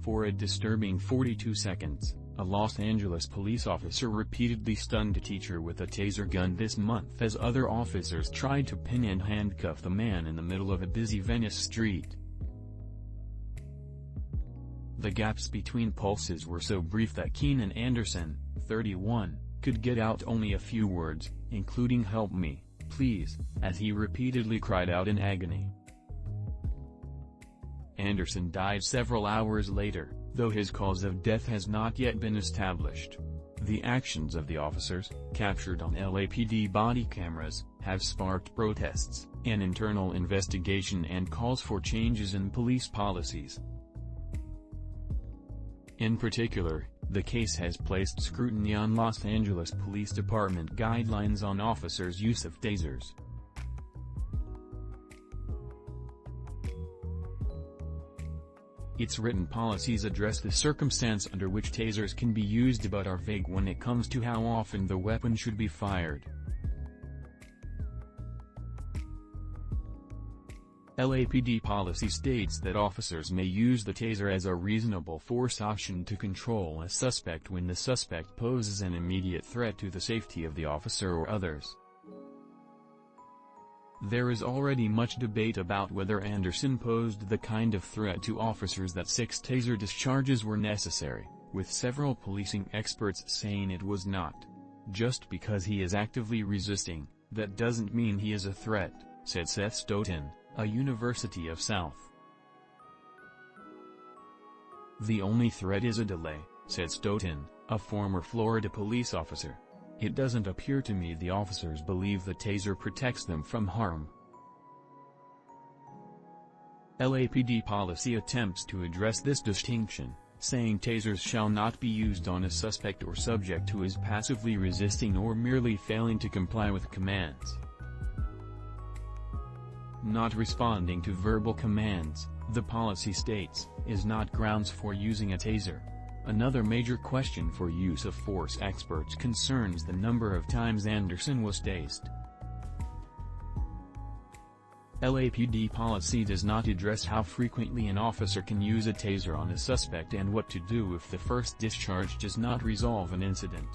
For a disturbing 42 seconds, a Los Angeles police officer repeatedly stunned a teacher with a taser gun this month as other officers tried to pin and handcuff the man in the middle of a busy Venice street. The gaps between pulses were so brief that Keenan Anderson, 31, could get out only a few words, including "help me, please," as he repeatedly cried out in agony. Anderson died several hours later, though his cause of death has not yet been established. The actions of the officers, captured on LAPD body cameras, have sparked protests, an internal investigation and calls for changes in police policies. In particular, the case has placed scrutiny on Los Angeles Police Department guidelines on officers' use of tasers. Its written policies address the circumstance under which tasers can be used but are vague when it comes to how often the weapon should be fired. LAPD policy states that officers may use the taser as a reasonable force option to control a suspect when the suspect poses an immediate threat to the safety of the officer or others. There is already much debate about whether Anderson posed the kind of threat to officers that 6 taser discharges were necessary, with several policing experts saying it was not. Just because he is actively resisting, that doesn't mean he is a threat, said Seth Stoughton, a University of South. The only threat is a delay, said Stoughton, a former Florida police officer. It doesn't appear to me the officers believe the taser protects them from harm. LAPD policy attempts to address this distinction, saying tasers shall not be used on a suspect or subject who is passively resisting or merely failing to comply with commands. Not responding to verbal commands, the policy states, is not grounds for using a taser. Another major question for use of force experts concerns the number of times Anderson was tased. LAPD policy does not address how frequently an officer can use a taser on a suspect and what to do if the first discharge does not resolve an incident.